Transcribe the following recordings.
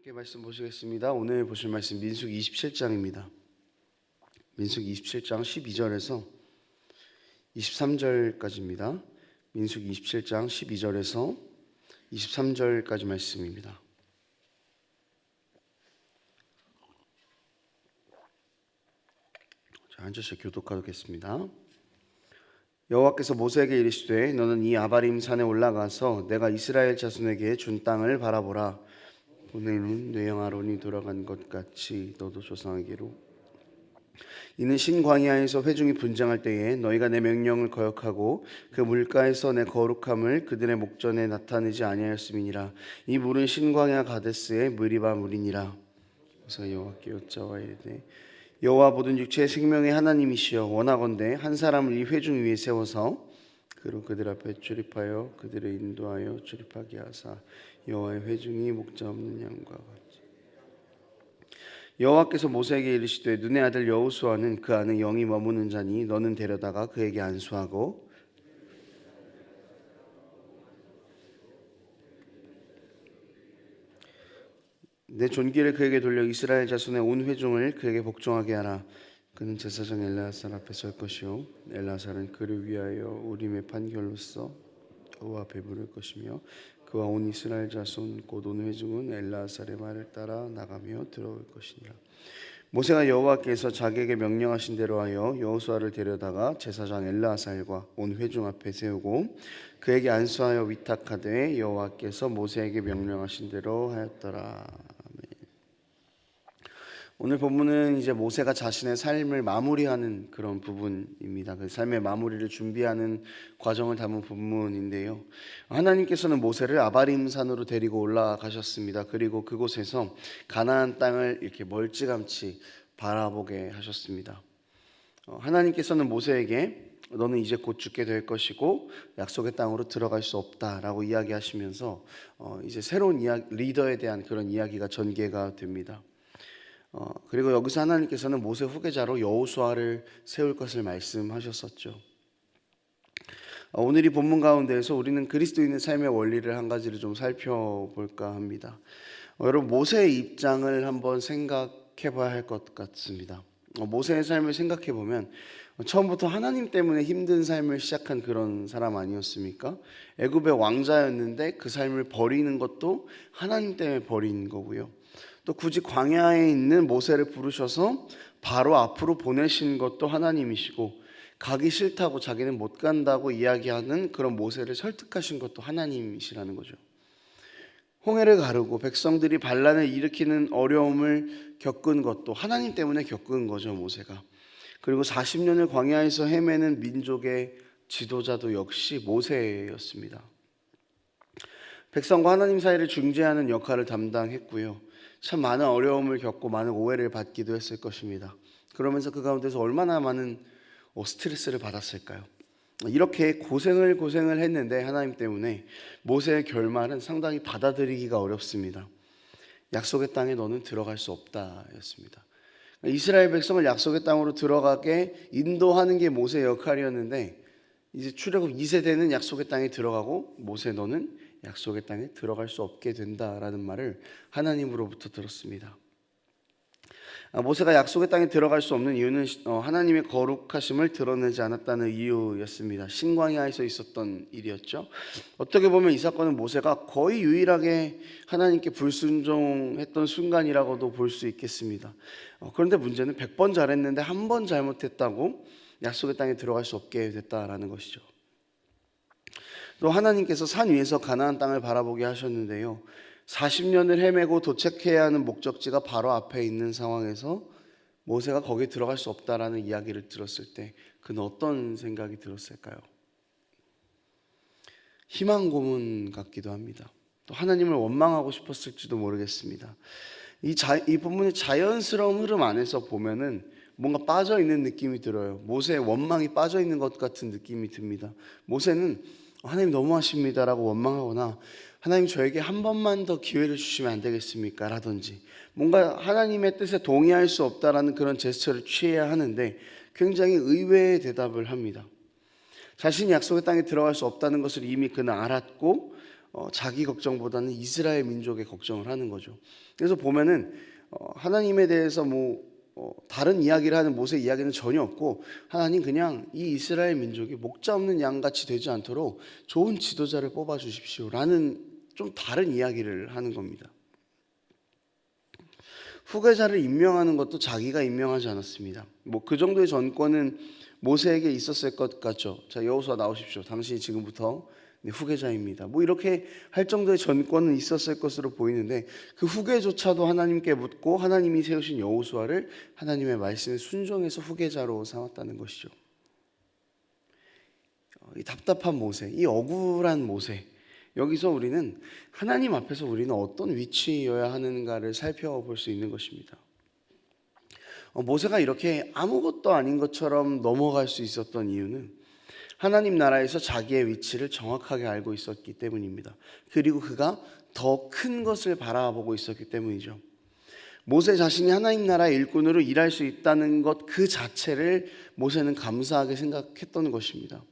함께 말씀 보시겠습니다. 오늘 보실 말씀 민수기 27장입니다. 민수기 27장 12절에서 23절까지입니다. 민수기 27장 12절에서 23절까지 말씀입니다. 자, 한 절씩 교독하겠습니다. 여호와께서 모세에게 이르시되 너는 이 아바림 산에 올라가서 내가 이스라엘 자손에게 준 땅을 바라보라. 오늘은 내 형 아론이 돌아간 것 같이 너도 조상에게로. 이는 신광야에서 회중이 분쟁할 때에 너희가 내 명령을 거역하고 그 물가에서 내 거룩함을 그들의 목전에 나타내지 아니하였음이니라. 이 물은 신광야 가데스의 무리바 물이니라. 그래서 여호와께 여짜와 이르되 여호와 모든 육체의 생명의 하나님이시여 원하건대 한 사람을 이 회중 위에 세워서 그로 그들 앞에 출입하여 그들을 인도하여 출입하게 하사 여호와의 회중이 목자 없는 양과 같이. 여호와께서 모세에게 이르시되 눈의 아들 여호수아는 그 안에 영이 머무는 자니 너는 데려다가 그에게 안수하고 내 존귀를 그에게 돌려 이스라엘 자손의 온 회중을 그에게 복종하게 하라. 그는 제사장 엘르아살 앞에 설 것이요 엘르아살은 그를 위하여 우림의 판결로서 그와 앞에 부를 것이며 그와 온 이스라엘 자손 곧 온 회중은 엘르아살의 말을 따라 나가며 들어올 것이니라. 모세가 여호와께서 자기에게 명령하신 대로 하여 여호수아를 데려다가 제사장 엘르아살과 온 회중 앞에 세우고 그에게 안수하여 위탁하되 여호와께서 모세에게 명령하신 대로 하였더라. 오늘 본문은 이제 모세가 자신의 삶을 마무리하는 그런 부분입니다. 그 삶의 마무리를 준비하는 과정을 담은 본문인데요. 하나님께서는 모세를 아바림 산으로 데리고 올라가셨습니다. 그리고 그곳에서 가나안 땅을 이렇게 멀찌감치 바라보게 하셨습니다. 하나님께서는 모세에게 너는 이제 곧 죽게 될 것이고 약속의 땅으로 들어갈 수 없다라고 이야기하시면서 이제 새로운 리더에 대한 그런 이야기가 전개가 됩니다. 그리고 여기서 하나님께서는 모세 후계자로 여호수아를 세울 것을 말씀하셨었죠. 오늘 이 본문 가운데에서 우리는 그리스도인의 삶의 원리를 한 가지를 좀 살펴볼까 합니다. 여러분 모세의 입장을 한번 생각해 봐야 할 것 같습니다. 모세의 삶을 생각해 보면 처음부터 하나님 때문에 힘든 삶을 시작한 그런 사람 아니었습니까? 애굽의 왕자였는데 그 삶을 버리는 것도 하나님 때문에 버린 거고요. 또 굳이 광야에 있는 모세를 부르셔서 바로 앞으로 보내신 것도 하나님이시고 가기 싫다고 자기는 못 간다고 이야기하는 그런 모세를 설득하신 것도 하나님이시라는 거죠. 홍해를 가르고 백성들이 반란을 일으키는 어려움을 겪은 것도 하나님 때문에 겪은 거죠, 모세가. 그리고 40년을 광야에서 헤매는 민족의 지도자도 역시 모세였습니다. 백성과 하나님 사이를 중재하는 역할을 담당했고요. 참 많은 어려움을 겪고 많은 오해를 받기도 했을 것입니다. 그러면서 그 가운데서 얼마나 많은 스트레스를 받았을까요? 이렇게 고생을 했는데 하나님 때문에 모세의 결말은 상당히 받아들이기가 어렵습니다. 약속의 땅에 너는 들어갈 수 없다 였습니다. 이스라엘 백성을 약속의 땅으로 들어가게 인도하는 게 모세의 역할이었는데 이제 출애굽 2세대는 약속의 땅에 들어가고 모세 너는 약속의 땅에 들어갈 수 없게 된다라는 말을 하나님으로부터 들었습니다. 모세가 약속의 땅에 들어갈 수 없는 이유는 하나님의 거룩하심을 드러내지 않았다는 이유였습니다. 신광야에서 있었던 일이었죠. 어떻게 보면 이 사건은 모세가 거의 유일하게 하나님께 불순종했던 순간이라고도 볼 수 있겠습니다. 그런데 문제는 100번 잘했는데 한 번 잘못했다고 약속의 땅에 들어갈 수 없게 됐다라는 것이죠. 또 하나님께서 산 위에서 가나안 땅을 바라보게 하셨는데요. 40년을 헤매고 도착해야 하는 목적지가 바로 앞에 있는 상황에서 모세가 거기에 들어갈 수 없다라는 이야기를 들었을 때 그는 어떤 생각이 들었을까요? 희망 고문 같기도 합니다. 또 하나님을 원망하고 싶었을지도 모르겠습니다. 이 본문의 자연스러운 흐름 안에서 보면은 뭔가 빠져있는 느낌이 들어요. 모세의 원망이 빠져있는 것 같은 느낌이 듭니다. 모세는 하나님 너무하십니다라고 원망하거나 하나님 저에게 한 번만 더 기회를 주시면 안 되겠습니까? 라든지 뭔가 하나님의 뜻에 동의할 수 없다라는 그런 제스처를 취해야 하는데 굉장히 의외의 대답을 합니다. 자신이 약속의 땅에 들어갈 수 없다는 것을 이미 그는 알았고 자기 걱정보다는 이스라엘 민족의 걱정을 하는 거죠. 그래서 보면은 하나님에 대해서 다른 이야기를 하는 모세 이야기는 전혀 없고, 하나님 그냥 이 이스라엘 민족이 목자 없는 양같이 되지 않도록 좋은 지도자를 뽑아 주십시오라는 좀 다른 이야기를 하는 겁니다. 후계자를 임명하는 것도 자기가 임명하지 않았습니다. 그 정도의 전권은 모세에게 있었을 것 같죠. 자, 여호수아 나오십시오. 당신이 지금부터 후계자입니다. 이렇게 할 정도의 전권은 있었을 것으로 보이는데, 그 후계조차도 하나님께 묻고 하나님이 세우신 여호수아를 하나님의 말씀에 순종해서 후계자로 삼았다는 것이죠. 이 답답한 모세, 이 억울한 모세, 여기서 우리는 하나님 앞에서 우리는 어떤 위치여야 하는가를 살펴볼 수 있는 것입니다. 모세가 이렇게 아무것도 아닌 것처럼 넘어갈 수 있었던 이유는 하나님 나라에서 자기의 위치를 정확하게 알고 있었기 때문입니다. 그리고 그가 더 큰 것을 바라보고 있었기 때문이죠. 모세 자신이 하나님 나라의 일꾼으로 일할 수 있다는 것 그 자체를 모세는 감사하게 생각했던 것입니다.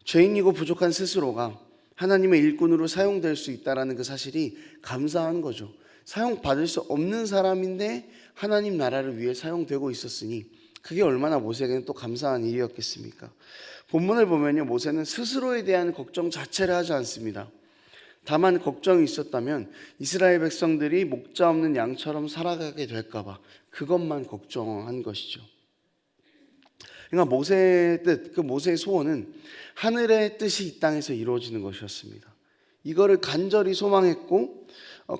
죄인이고 부족한 스스로가 하나님의 일꾼으로 사용될 수 있다는 그 사실이 감사한 거죠. 사용받을 수 없는 사람인데 하나님 나라를 위해 사용되고 있었으니 그게 얼마나 모세에게는 또 감사한 일이었겠습니까? 본문을 보면요, 모세는 스스로에 대한 걱정 자체를 하지 않습니다. 다만 걱정이 있었다면 이스라엘 백성들이 목자 없는 양처럼 살아가게 될까봐 그것만 걱정한 것이죠. 그러니까 모세의 뜻, 그 모세의 소원은 하늘의 뜻이 이 땅에서 이루어지는 것이었습니다. 이거를 간절히 소망했고,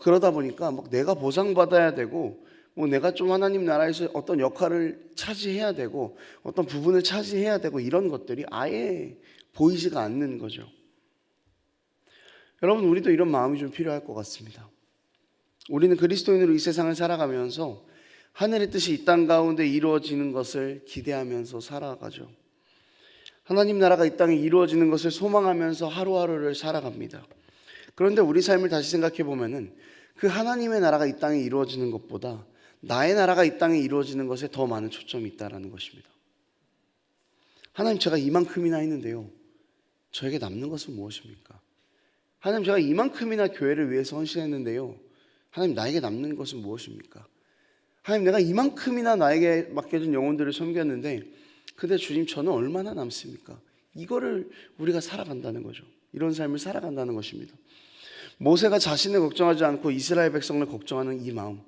그러다 보니까 내가 보상받아야 되고, 내가 좀 하나님 나라에서 어떤 역할을 차지해야 되고, 어떤 부분을 차지해야 되고, 이런 것들이 아예 보이지가 않는 거죠. 여러분, 우리도 이런 마음이 좀 필요할 것 같습니다. 우리는 그리스도인으로 이 세상을 살아가면서 하늘의 뜻이 이 땅 가운데 이루어지는 것을 기대하면서 살아가죠. 하나님 나라가 이 땅에 이루어지는 것을 소망하면서 하루하루를 살아갑니다. 그런데 우리 삶을 다시 생각해 보면은 그 하나님의 나라가 이 땅에 이루어지는 것보다 나의 나라가 이 땅에 이루어지는 것에 더 많은 초점이 있다는 것입니다. 하나님, 제가 이만큼이나 했는데요, 저에게 남는 것은 무엇입니까? 하나님, 제가 이만큼이나 교회를 위해서 헌신했는데요, 하나님, 나에게 남는 것은 무엇입니까? 하나님, 내가 이만큼이나 나에게 맡겨준 영혼들을 섬겼는데 근데 주님, 저는 얼마나 남습니까? 이거를 우리가 살아간다는 거죠. 이런 삶을 살아간다는 것입니다. 모세가 자신을 걱정하지 않고 이스라엘 백성을 걱정하는 이 마음,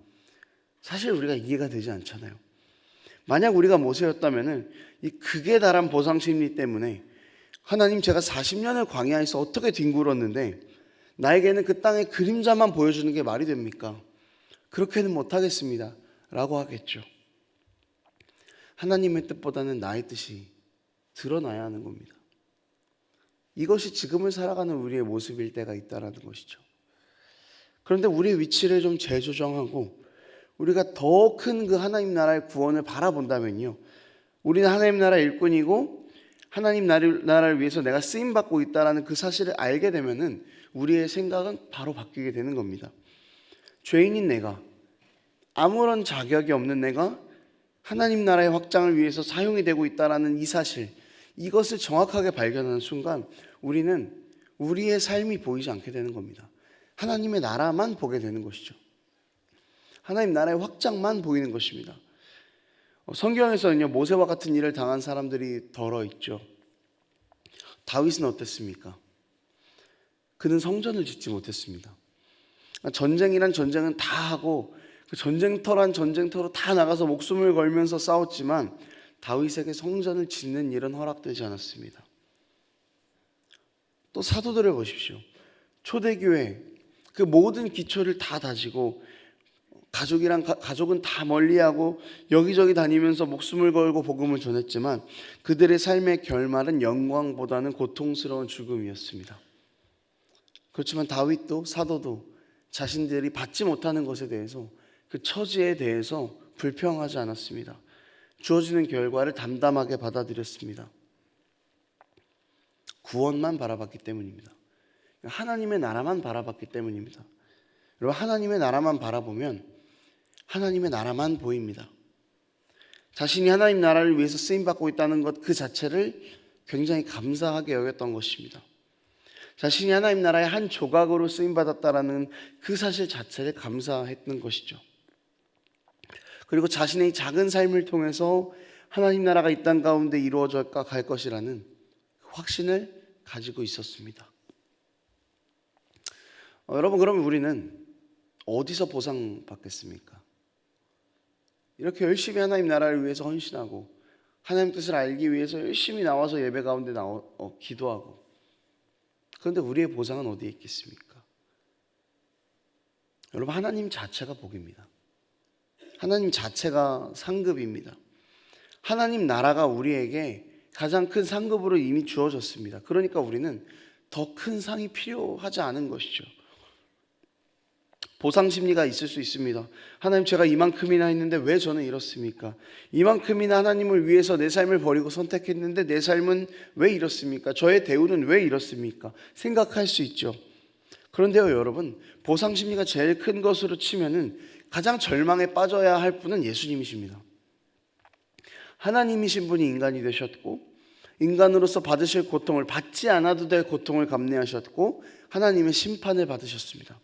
사실 우리가 이해가 되지 않잖아요. 만약 우리가 모세였다면 이 극에 달한 보상 심리 때문에 하나님, 제가 40년을 광야에서 어떻게 뒹굴었는데 나에게는 그 땅의 그림자만 보여주는 게 말이 됩니까? 그렇게는 못하겠습니다 라고 하겠죠. 하나님의 뜻보다는 나의 뜻이 드러나야 하는 겁니다. 이것이 지금을 살아가는 우리의 모습일 때가 있다는 것이죠. 그런데 우리의 위치를 좀 재조정하고 우리가 더 큰 그 하나님 나라의 구원을 바라본다면요, 우리는 하나님 나라의 일꾼이고 하나님 나라를 위해서 내가 쓰임받고 있다는 그 사실을 알게 되면은 우리의 생각은 바로 바뀌게 되는 겁니다. 죄인인 내가, 아무런 자격이 없는 내가 하나님 나라의 확장을 위해서 사용이 되고 있다는 이 사실, 이것을 정확하게 발견하는 순간 우리는 우리의 삶이 보이지 않게 되는 겁니다. 하나님의 나라만 보게 되는 것이죠. 하나님 나라의 확장만 보이는 것입니다. 성경에서는요, 모세와 같은 일을 당한 사람들이 덜어 있죠. 다윗은 어땠습니까? 그는 성전을 짓지 못했습니다. 전쟁이란 전쟁은 다 하고 그 전쟁터란 전쟁터로 다 나가서 목숨을 걸면서 싸웠지만 다윗에게 성전을 짓는 일은 허락되지 않았습니다. 또 사도들을 보십시오. 초대교회 그 모든 기초를 다 다지고 가족은 다 멀리하고 여기저기 다니면서 목숨을 걸고 복음을 전했지만 그들의 삶의 결말은 영광보다는 고통스러운 죽음이었습니다. 그렇지만 다윗도 사도도 자신들이 받지 못하는 것에 대해서, 그 처지에 대해서 불평하지 않았습니다. 주어지는 결과를 담담하게 받아들였습니다. 구원만 바라봤기 때문입니다. 하나님의 나라만 바라봤기 때문입니다. 여러분, 하나님의 나라만 바라보면 하나님의 나라만 보입니다. 자신이 하나님 나라를 위해서 쓰임받고 있다는 것 그 자체를 굉장히 감사하게 여겼던 것입니다. 자신이 하나님 나라의 한 조각으로 쓰임받았다라는 그 사실 자체를 감사했던 것이죠. 그리고 자신의 작은 삶을 통해서 하나님 나라가 이 땅 가운데 이루어져 갈 것이라는 확신을 가지고 있었습니다. 여러분, 그러면 우리는 어디서 보상받겠습니까? 이렇게 열심히 하나님 나라를 위해서 헌신하고 하나님 뜻을 알기 위해서 열심히 나와서 예배 가운데 기도하고, 그런데 우리의 보상은 어디에 있겠습니까? 여러분, 하나님 자체가 복입니다. 하나님 자체가 상급입니다. 하나님 나라가 우리에게 가장 큰 상급으로 이미 주어졌습니다. 그러니까 우리는 더 큰 상이 필요하지 않은 것이죠. 보상 심리가 있을 수 있습니다. 하나님, 제가 이만큼이나 했는데 왜 저는 이렇습니까? 이만큼이나 하나님을 위해서 내 삶을 버리고 선택했는데 내 삶은 왜 이렇습니까? 저의 대우는 왜 이렇습니까? 생각할 수 있죠. 그런데요, 여러분, 보상 심리가 제일 큰 것으로 치면은 가장 절망에 빠져야 할 분은 예수님이십니다. 하나님이신 분이 인간이 되셨고, 인간으로서 받으실 고통을, 받지 않아도 될 고통을 감내하셨고, 하나님의 심판을 받으셨습니다.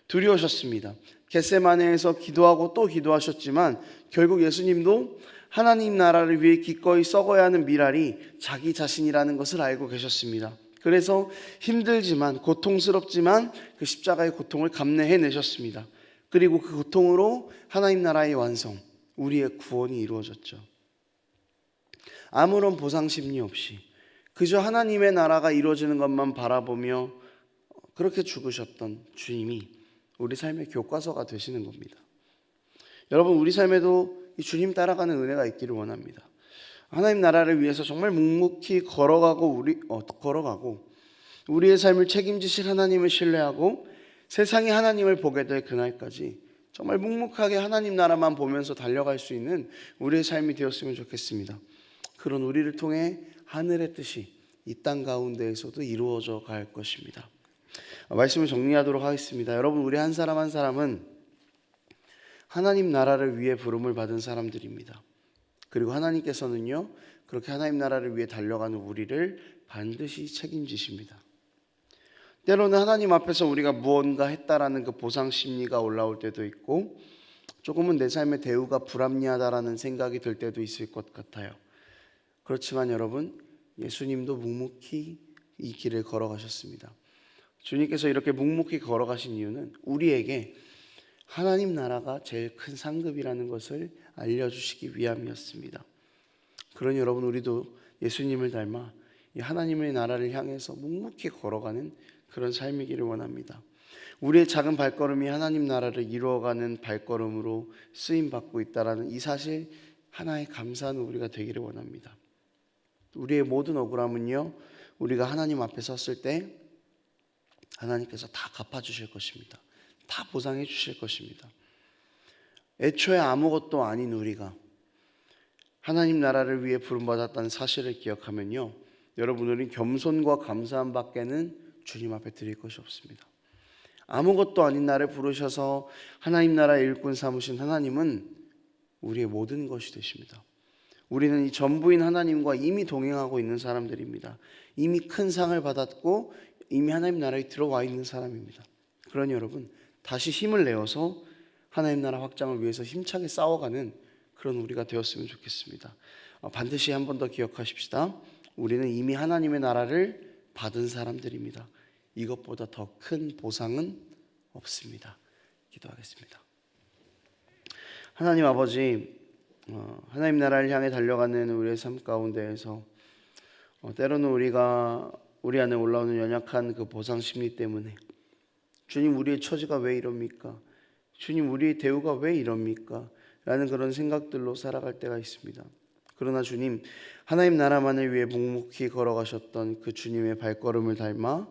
두려우셨습니다. 겟세마네에서 기도하고 또 기도하셨지만 결국 예수님도 하나님 나라를 위해 기꺼이 썩어야 하는 미랄이 자기 자신이라는 것을 알고 계셨습니다. 그래서 힘들지만, 고통스럽지만 그 십자가의 고통을 감내해내셨습니다. 그리고 그 고통으로 하나님 나라의 완성, 우리의 구원이 이루어졌죠. 아무런 보상 심리 없이 그저 하나님의 나라가 이루어지는 것만 바라보며 그렇게 죽으셨던 주님이 우리 삶의 교과서가 되시는 겁니다. 여러분, 우리 삶에도 이 주님 따라가는 은혜가 있기를 원합니다. 하나님 나라를 위해서 정말 묵묵히 걸어가고 우리의 삶을 책임지실 하나님을 신뢰하고 세상이 하나님을 보게 될 그날까지 정말 묵묵하게 하나님 나라만 보면서 달려갈 수 있는 우리의 삶이 되었으면 좋겠습니다. 그런 우리를 통해 하늘의 뜻이 이 땅 가운데에서도 이루어져 갈 것입니다. 말씀을 정리하도록 하겠습니다. 여러분, 우리 한 사람 한 사람은 하나님 나라를 위해 부름을 받은 사람들입니다. 그리고 하나님께서는요, 그렇게 하나님 나라를 위해 달려가는 우리를 반드시 책임지십니다. 때로는 하나님 앞에서 우리가 무언가 했다라는 그 보상 심리가 올라올 때도 있고, 조금은 내 삶의 대우가 불합리하다라는 생각이 들 때도 있을 것 같아요. 그렇지만 여러분, 예수님도 묵묵히 이 길을 걸어가셨습니다. 주님께서 이렇게 묵묵히 걸어가신 이유는 우리에게 하나님 나라가 제일 큰 상급이라는 것을 알려주시기 위함이었습니다. 그러니 여러분, 우리도 예수님을 닮아 이 하나님의 나라를 향해서 묵묵히 걸어가는 그런 삶이기를 원합니다. 우리의 작은 발걸음이 하나님 나라를 이루어가는 발걸음으로 쓰임받고 있다는 이 사실 하나에 감사하는 우리가 되기를 원합니다. 우리의 모든 억울함은요, 우리가 하나님 앞에 섰을 때 하나님께서 다 갚아주실 것입니다. 다 보상해 주실 것입니다. 애초에 아무것도 아닌 우리가 하나님 나라를 위해 부름받았다는 사실을 기억하면요, 여러분, 우리는 겸손과 감사함 밖에는 주님 앞에 드릴 것이 없습니다. 아무것도 아닌 나를 부르셔서 하나님 나라의 일꾼 삼으신 하나님은 우리의 모든 것이 되십니다. 우리는 이 전부인 하나님과 이미 동행하고 있는 사람들입니다. 이미 큰 상을 받았고 이미 하나님 나라에 들어와 있는 사람입니다. 그러니 여러분, 다시 힘을 내어서 하나님 나라 확장을 위해서 힘차게 싸워가는 그런 우리가 되었으면 좋겠습니다. 반드시 한 번 더 기억하십시다. 우리는 이미 하나님의 나라를 받은 사람들입니다. 이것보다 더 큰 보상은 없습니다. 기도하겠습니다. 하나님 아버지, 하나님 나라를 향해 달려가는 우리의 삶 가운데에서 때로는 우리가 우리 안에 올라오는 연약한 그 보상 심리 때문에 주님, 우리의 처지가 왜 이럽니까? 주님, 우리의 대우가 왜 이럽니까? 라는 그런 생각들로 살아갈 때가 있습니다. 그러나 주님, 하나님 나라만을 위해 묵묵히 걸어가셨던 그 주님의 발걸음을 닮아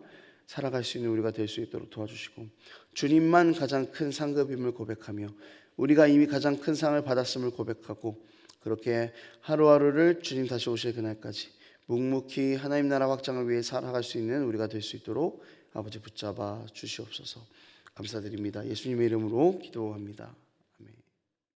살아갈 수 있는 우리가 될 수 있도록 도와주시고, 주님만 가장 큰 상급임을 고백하며 우리가 이미 가장 큰 상을 받았음을 고백하고, 그렇게 하루하루를 주님 다시 오실 그날까지 묵묵히 하나님 나라 확장을 위해 살아갈 수 있는 우리가 될 수 있도록 아버지 붙잡아 주시옵소서. 감사드립니다. 예수님의 이름으로 기도합니다.